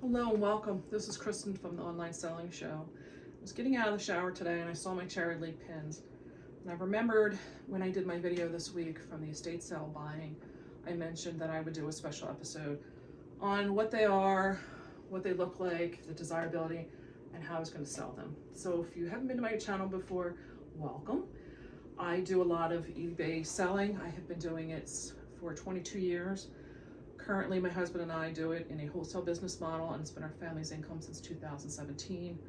Hello and welcome. This is Kristen from the Online Selling Show. I was getting out of the shower today and I saw my Cherry League pins. And I remembered when I did my video this week from the estate sale buying, I mentioned that I would do a special episode on what they are, what they look like, the desirability, and how I was going to sell them. So if you haven't been to my channel before, welcome. I do a lot of eBay selling. I have been doing it for 22 years. Currently, my husband and I do it in a wholesale business model, and it's been our family's income since 2017.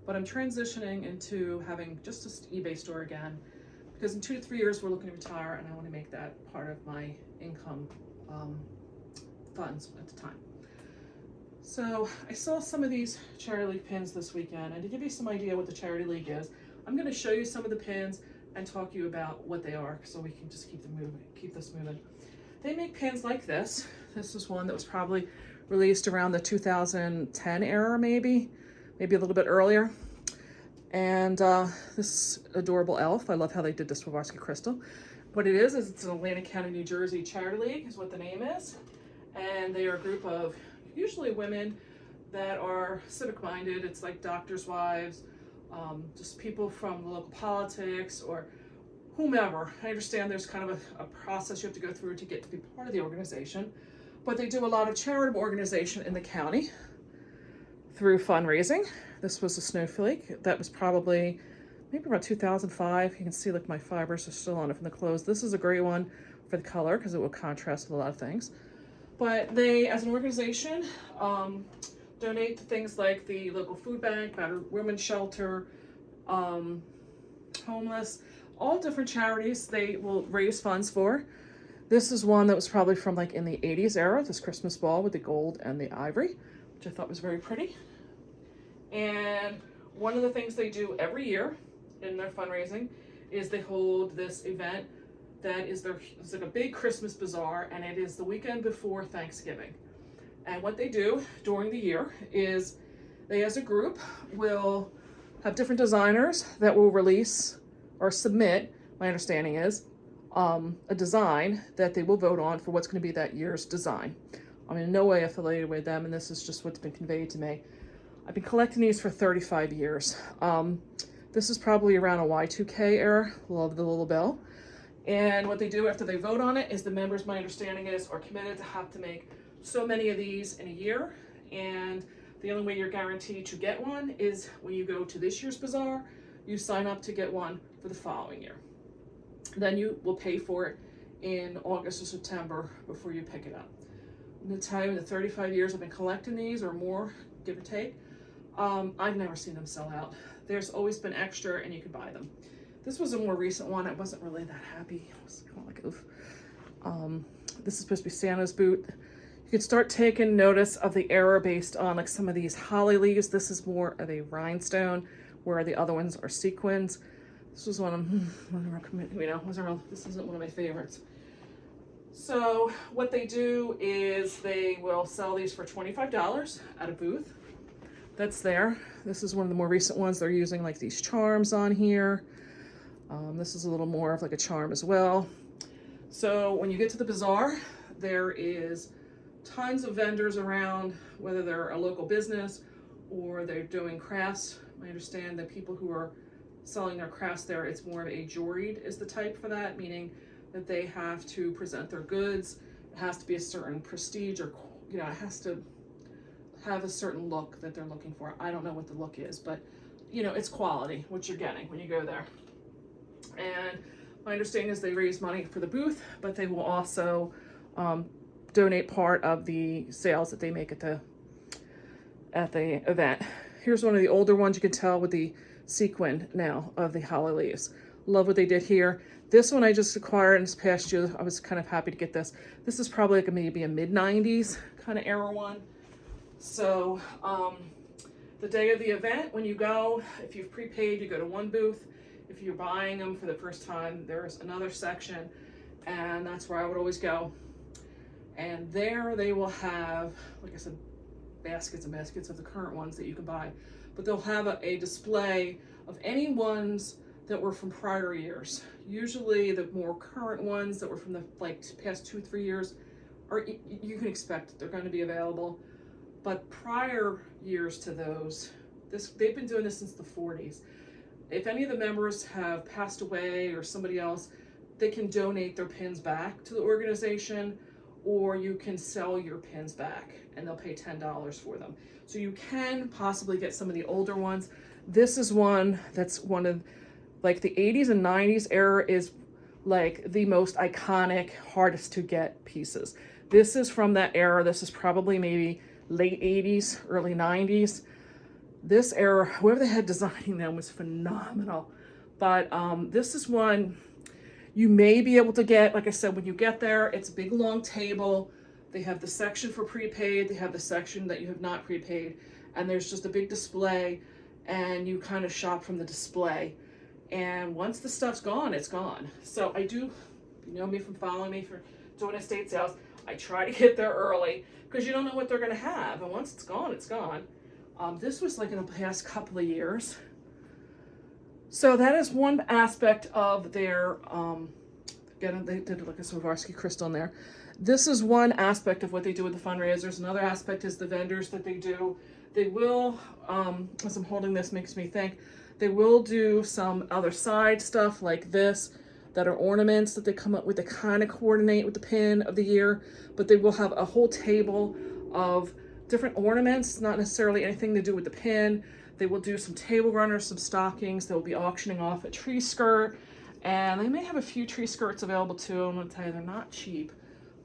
But I'm transitioning into having just an eBay store again, because in 2 to 3 years, we're looking to retire, and I want to make that part of my income funds at the time. So I saw some of these Charity League pins this weekend, and to give you some idea what the Charity League is, I'm going to show you some of the pins and talk to you about what they are, so we can just keep this moving. They make pins like this. This is one that was probably released around the 2010 era, maybe a little bit earlier. And this adorable elf, I love how they did this Swarovski crystal. What it is it's an Atlantic County, New Jersey Charity League is what the name is. And they are a group of usually women that are civic minded. It's like doctors' wives, just people from the local politics or whomever. I understand there's kind of a process you have to go through to get to be part of the organization, but they do a lot of charitable organization in the county through fundraising. This was a snowflake that was probably maybe about 2005. You can see like my fibers are still on it from the clothes. This is a great one for the color because it will contrast with a lot of things. But they, as an organization, donate to things like the local food bank, battered women's shelter, homeless, all different charities they will raise funds for. This is one that was probably from like in the 80s era, this Christmas ball with the gold and the ivory, which I thought was very pretty. And one of the things they do every year in their fundraising is they hold this event that is it's like a big Christmas bazaar, and it is the weekend before Thanksgiving. And what they do during the year is they, as a group, will have different designers that will release or submit, my understanding is, a design that they will vote on for what's going to be that year's design. I'm in no way affiliated with them, and this is just what's been conveyed to me. I've been collecting these for 35 years. This is probably around a Y2K era, love the little bell. And what they do after they vote on it is the members, my understanding is, are committed to have to make so many of these in a year. And the only way you're guaranteed to get one is when you go to this year's bazaar, you sign up to get one for the following year. Then you will pay for it in August or September before you pick it up. I'm going to tell you, in the 35 years I've been collecting these, or more, give or take, I've never seen them sell out. There's always been extra, and you can buy them. This was a more recent one. I wasn't really that happy. I was kind of like, oof. This is supposed to be Santa's boot. You can start taking notice of the error based on like some of these holly leaves. This is more of a rhinestone, where the other ones are sequins. This was one of, this isn't one of my favorites. So what they do is they will sell these for $25 at a booth that's there. This is one of the more recent ones. They're using like these charms on here. This is a little more of like a charm as well. So when you get to the bazaar, there is tons of vendors around, whether they're a local business or they're doing crafts. I understand that people who are selling their crafts there, it's more of a juried is the type for that, meaning that they have to present their goods. It has to be a certain prestige, or it has to have a certain look that they're looking for. I don't know what the look is, but it's quality, what you're getting when you go there. And my understanding is they raise money for the booth, but they will also donate part of the sales that they make at the event. Here's one of the older ones. You can tell with the sequin now of the holly leaves. Love what they did here. This one I just acquired in this past year. I was kind of happy to get this. This is probably like maybe a mid-90s kind of era one. So the day of the event, when you go, if you've prepaid, you go to one booth. If you're buying them for the first time, there's another section, and that's where I would always go. And there they will have, like I said, baskets and baskets of the current ones that you can buy. But they'll have a display of any ones that were from prior years. Usually the more current ones that were from the past 2-3 years, or you can expect they're going to be available. But prior years to those, they've been doing this since the 40s. If any of the members have passed away or somebody else, they can donate their pins back to the organization, or you can sell your pins back and they'll pay $10 for them. So you can possibly get some of the older ones. This is one that's one of, like, the 80s and 90s era is like the most iconic, hardest to get pieces. This is from that era. This is probably maybe late 80s, early 90s. This era, whoever they had designing them was phenomenal. But this is one you may be able to get. Like I said, when you get there, it's a big long table. They have the section for prepaid. They have the section that you have not prepaid. And there's just a big display, and you kind of shop from the display. And once the stuff's gone, it's gone. So I do, you know me from following me for doing estate sales, I try to get there early because you don't know what they're going to have. And once it's gone, it's gone. This was like in the past couple of years. So that is one aspect of their, again, they did like a Swarovski crystal in there. This is one aspect of what they do with the fundraisers. Another aspect is the vendors that they do. They will, as I'm holding this, makes me think, they will do some other side stuff like this that are ornaments that they come up with that kind of coordinate with the pin of the year, but they will have a whole table of different ornaments, not necessarily anything to do with the pin. They will do some table runners, some stockings. They'll be auctioning off a tree skirt, and they may have a few tree skirts available too. I'm going to tell you, they're not cheap.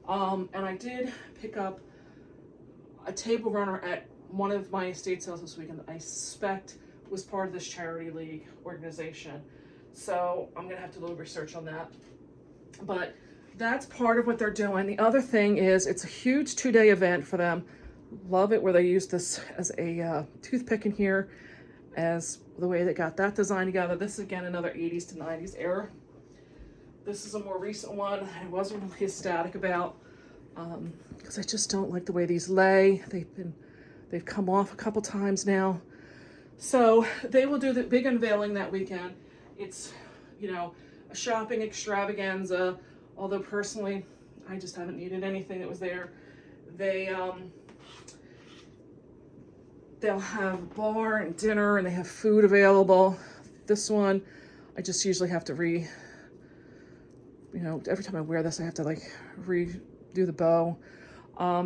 And I did pick up a table runner at one of my estate sales this weekend that I suspect was part of this charity league organization. So I'm going to have to do a little research on that. But that's part of what they're doing. The other thing is it's a huge 2-day event for them. Love it where they use this as a toothpick in here as the way they got that design together. This is again another 80s to 90s era. This is a more recent one I wasn't really ecstatic about because I just don't like the way these lay. They've come off a couple times now. So they will do the big unveiling that weekend. It's, you know, a shopping extravaganza, although personally I just haven't needed anything that was there. They'll have bar and dinner, and they have food available. This one, I just usually have to you know, every time I wear this, I have to like redo the bow.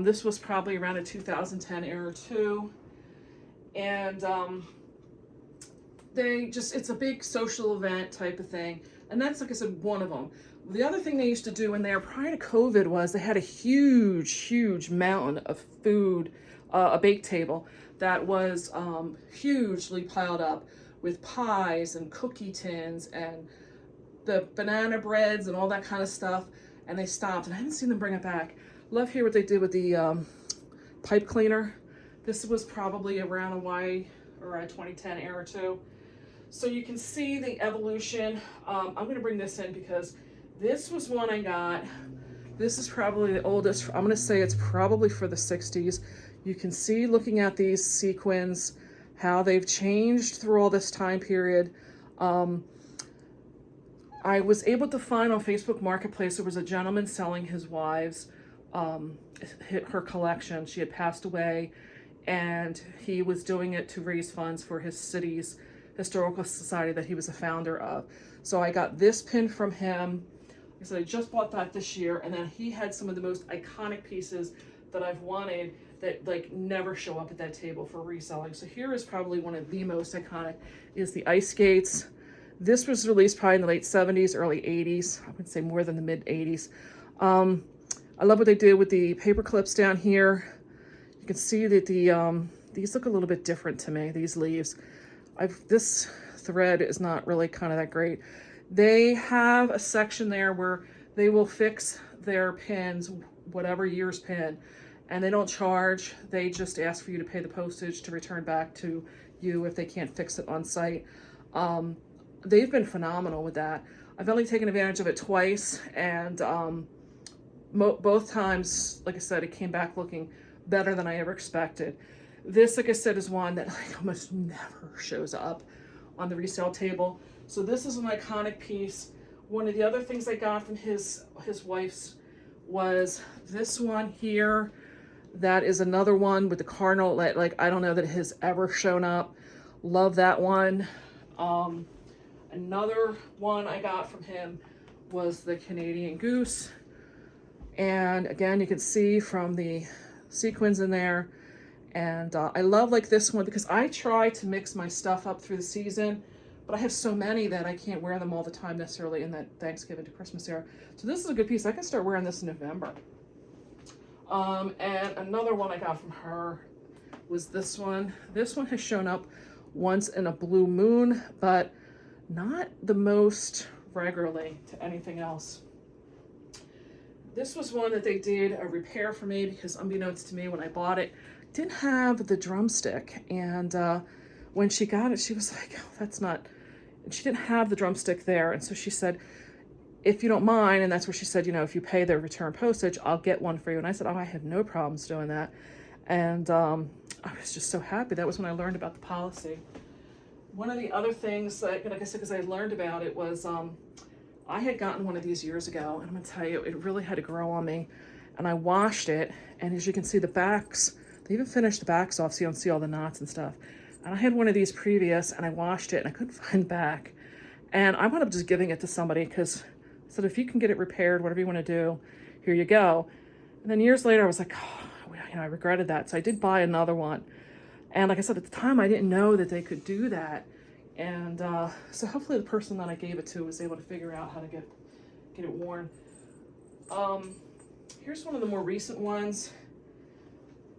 This was probably around a 2010 era too. And it's a big social event type of thing. And that's, like I said, one of them. The other thing they used to do in there prior to COVID was they had a huge mountain of food, a bake table that was hugely piled up with pies and cookie tins and the banana breads and all that kind of stuff. And they stopped, and I haven't seen them bring it back. Love here what they did with the pipe cleaner. This was probably around a 2010 era too. So you can see the evolution. I'm going to bring this in because this was one I got. This is probably the oldest. I'm going to say it's probably for the 60s. You can see, looking at these sequins, how they've changed through all this time period. I was able to find on Facebook Marketplace, there was a gentleman selling his wife's, her collection. She had passed away, and he was doing it to raise funds for his city's historical society that he was a founder of. So I got this pin from him. Like I said, I just bought that this year, and then he had some of the most iconic pieces that I've wanted that like never show up at that table for reselling. So here is probably one of the most iconic, is the ice skates. This was released probably in the late 70s, early 80s. I would say more than the mid 80s. I love what they did with the paper clips down here. You can see that these look a little bit different to me, these leaves. This thread is not really kind of that great. They have a section there where they will fix their pins, whatever year's pin, and they don't charge. They just ask for you to pay the postage to return back to you if they can't fix it on site. They've been phenomenal with that. I've only taken advantage of it twice, and both times, like I said, it came back looking better than I ever expected. This, like I said, is one that like almost never shows up on the resale table. So this is an iconic piece. One of the other things I got from his wife's was this one here. That is another one with the cardinal, like I don't know that it has ever shown up. Love that one. Another one I got from him was the Canadian Goose. And again, you can see from the sequins in there. And I love like this one because I try to mix my stuff up through the season, but I have so many that I can't wear them all the time necessarily in that Thanksgiving to Christmas era. So this is a good piece. I can start wearing this in November. And another one I got from her was this one. This one has shown up once in a blue moon, but not the most regularly to anything else. This was one that they did a repair for me because unbeknownst to me when I bought it, didn't have the drumstick. And when she got it, she was like, oh, that's not, and she didn't have the drumstick there. And so she said, if you don't mind, and that's where she said, you know, if you pay the return postage, I'll get one for you. And I said, oh, I have no problems doing that. And I was just so happy. That was when I learned about the policy. One of the other things that, like I said, because I learned about it was, I had gotten one of these years ago, and I'm gonna tell you, it really had to grow on me. And I washed it, and as you can see, the backs, they even finished the backs off so you don't see all the knots and stuff. And I had one of these previous, and I washed it, and I couldn't find the back. And I wound up just giving it to somebody because I said, if you can get it repaired, whatever you want to do, here you go. And then years later, I was like, oh, you know, I regretted that. So I did buy another one. And like I said, at the time, I didn't know that they could do that. And so hopefully the person that I gave it to was able to figure out how to get it worn. Here's one of the more recent ones.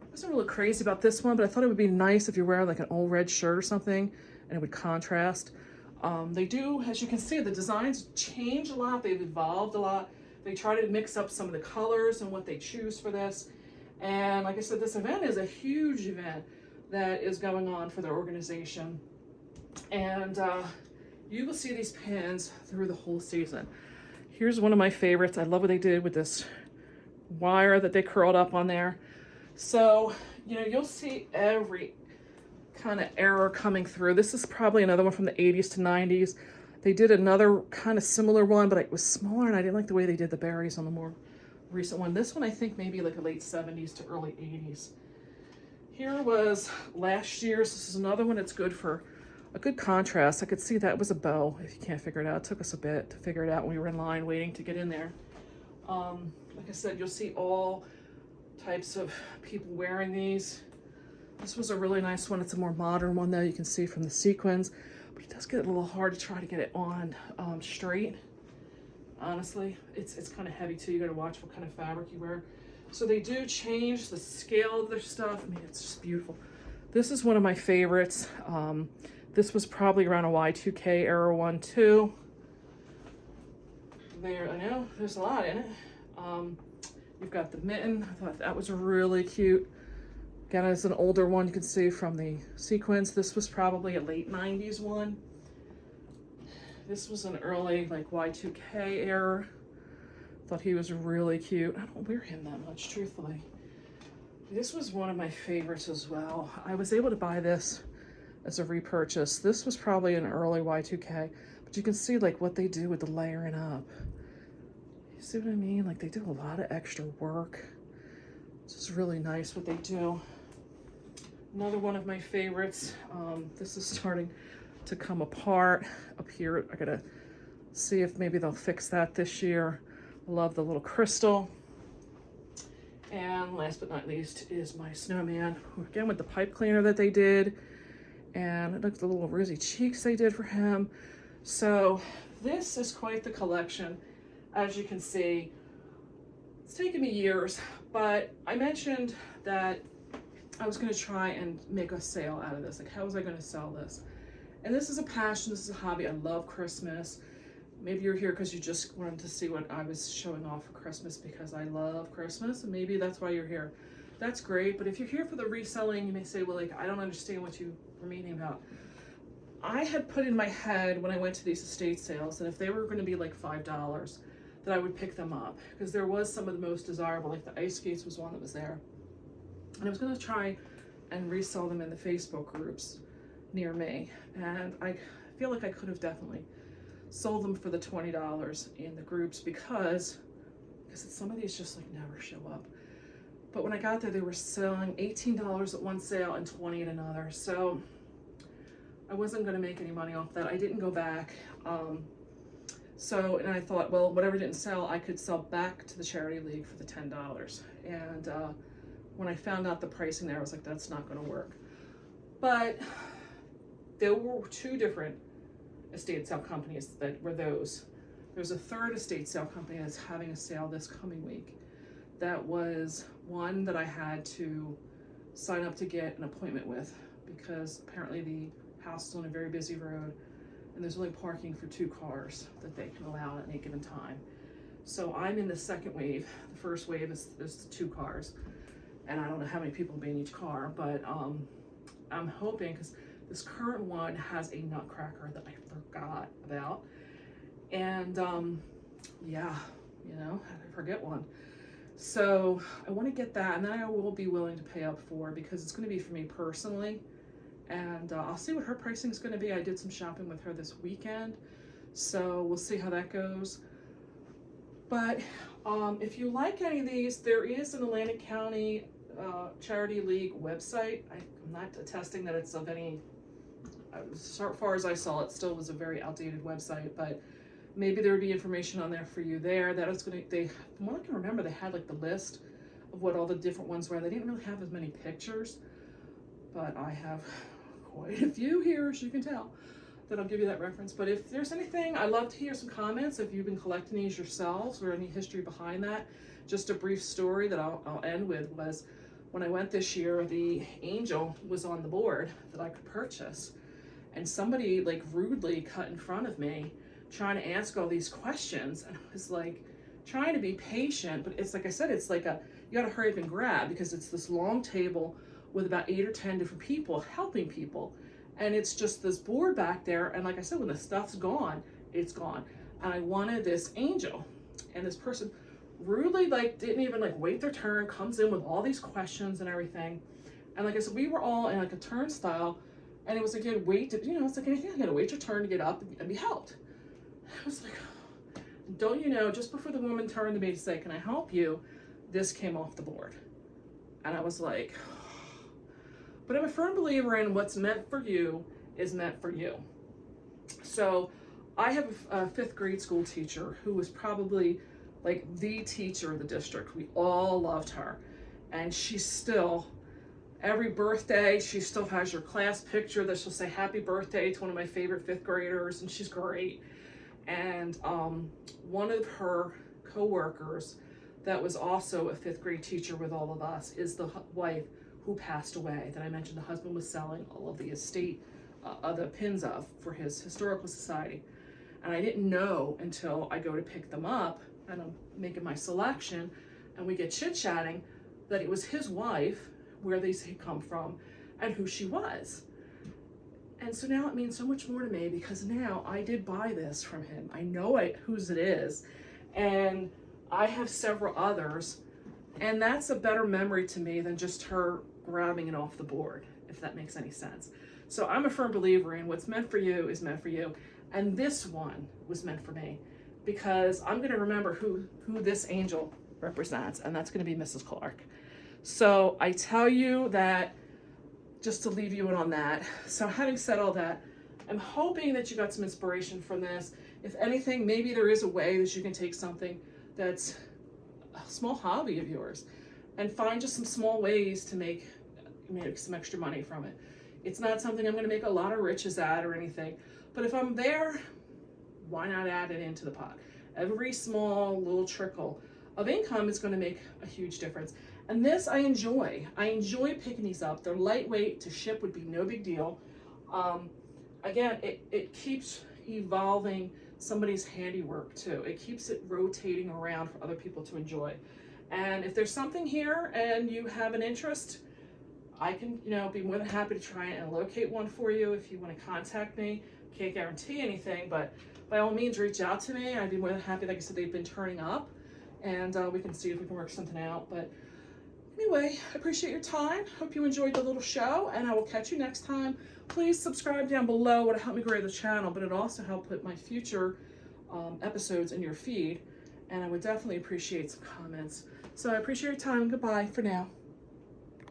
I wasn't really crazy about this one, but I thought it would be nice if you're wearing like an old red shirt or something and it would contrast. They do, as you can see, the designs change a lot. They've evolved a lot. They try to mix up some of the colors and what they choose for this. And like I said, this event is a huge event that is going on for their organization. And you will see these pins through the whole season. Here's one of my favorites. I love what they did with this wire that they curled up on there. So, you know, you'll see every kind of error coming through. This is probably another one from the 80s to 90s. They did another kind of similar one, but it was smaller, and I didn't like the way they did the berries on the more recent one. This one, I think maybe like a late 70s to early 80s. Here was last year's. This is another one that's good for a good contrast. I could see that was a bow, if you can't figure it out. It took us a bit to figure it out when we were in line waiting to get in there. Like I said, you'll see all types of people wearing these. This was a really nice one. It's a more modern one though, you can see from the sequins, but it does get a little hard to try to get it on straight. Honestly, it's kind of heavy too. You gotta watch what kind of fabric you wear. So they do change the scale of their stuff. I mean, it's just beautiful. This is one of my favorites. This was probably around a Y2K era one too. There, I know, there's a lot in it. You've got the mitten. I thought that was really cute. Again, it's an older one, you can see from the sequence. This was probably a late 90s one. This was an early like Y2K era. Thought he was really cute. I don't wear him that much, truthfully. This was one of my favorites as well. I was able to buy this as a repurchase. This was probably an early Y2K, but you can see like what they do with the layering up. You see what I mean? Like they do a lot of extra work. This is really nice what they do. Another one of my favorites. This is starting to come apart up here. I gotta see if maybe they'll fix that this year. I love the little crystal. And last but not least is my snowman, again with the pipe cleaner that they did. And look at the little rosy cheeks they did for him. So this is quite the collection. As you can see, it's taken me years, but I mentioned that I was going to try and make a sale out of this. Like, how was I going to sell this? And this is a passion. This is a hobby. I love Christmas. Maybe you're here because you just wanted to see what I was showing off for Christmas because I love Christmas, and maybe that's why you're here. That's great, but if you're here for the reselling, you may say, well, like, I don't understand what you were meaning about. I had put in my head when I went to these estate sales that if they were going to be like $5, that I would pick them up because there was some of the most desirable, like the ice skates was one that was there. And I was going to try and resell them in the Facebook groups near me. And I feel like I could have definitely sold them for the $20 in the groups because some of these just like never show up. But when I got there, they were selling $18 at one sale and $20 at another. So I wasn't going to make any money off that. I didn't go back. And I thought, well, whatever didn't sell, I could sell back to the charity league for the $10. And when I found out the pricing there, I was like, that's not going to work. But there were two different estate sale companies that were those. There's a third estate sale company that's having a sale this coming week. That was one that I had to sign up to get an appointment with, because apparently the house is on a very busy road and there's only parking for 2 cars that they can allow at any given time. So I'm in the second wave. The first wave is the 2 cars, and I don't know how many people will be in each car, but I'm hoping, because this current one has a nutcracker that I forgot about, and yeah, you know, I forget one. So I want to get that, and then I will be willing to pay up for, because it's going to be for me personally. And I'll see what her pricing is going to be. I did some shopping with her this weekend, so we'll see how that goes. But if you like any of these, there is an Atlantic County Charity League website. I'm not attesting that it's of any, as far as I saw, it still was a very outdated website, but maybe there would be information on there for you there. That was going to, from what I can remember, they had like the list of what all the different ones were. They didn't really have as many pictures, but I have quite a few here, as you can tell, that I'll give you that reference. But if there's anything, I'd love to hear some comments if you've been collecting these yourselves or any history behind that. Just a brief story that I'll end with was, when I went this year, the angel was on the board that I could purchase, and somebody like rudely cut in front of me trying to ask all these questions, and I was like trying to be patient, but it's like I said, it's like you gotta hurry up and grab, because it's this long table with about 8 or 10 different people helping people, and it's just this board back there, and like I said, when the stuff's gone, it's gone. And I wanted this angel, and this person rudely like didn't even like wait their turn, comes in with all these questions and everything. And like I said, we were all in like a turnstile, and it was like you had to wait to, you know, it's like anything, you gotta wait your turn to get up and be helped. I was like, don't you know, just before the woman turned to me to say, can I help you, this came off the board. And I was like, but I'm a firm believer in what's meant for you is meant for you. So I have a 5th grade school teacher who was probably like the teacher of the district. We all loved her. And she's still, every birthday, she still has your class picture that she'll say happy birthday to one of my favorite 5th graders, and she's great. And one of her co-workers that was also a 5th grade teacher with all of us is the wife who passed away that I mentioned. The husband was selling all of the estate, the pins of, for his historical society. And I didn't know until I go to pick them up and I'm making my selection and we get chit-chatting that it was his wife, where these had come from, and who she was. And so now it means so much more to me, because now I did buy this from him. I know whose it is, and I have several others, and that's a better memory to me than just her grabbing it off the board, if that makes any sense. So I'm a firm believer in what's meant for you is meant for you, and this one was meant for me, because I'm going to remember who this angel represents, and that's going to be Mrs. Clark. So I tell you that just to leave you in on that. So having said all that, I'm hoping that you got some inspiration from this. If anything, maybe there is a way that you can take something that's a small hobby of yours and find just some small ways to make some extra money from it. It's not something I'm going to make a lot of riches at or anything, but if I'm there, why not add it into the pot? Every small little trickle of income is going to make a huge difference. And this I enjoy. I enjoy picking these up. They're lightweight. To ship would be no big deal. Again, it keeps evolving somebody's handiwork too. It keeps it rotating around for other people to enjoy. And if there's something here and you have an interest, I can, be more than happy to try and locate one for you if you want to contact me. Can't guarantee anything, but by all means, reach out to me. I'd be more than happy. Like I said, they've been turning up, and we can see if we can work something out. But anyway, I appreciate your time. Hope you enjoyed the little show, and I will catch you next time. Please subscribe down below. It would help me grow the channel, but it also help put my future episodes in your feed, and I would definitely appreciate some comments. So I appreciate your time. Goodbye for now.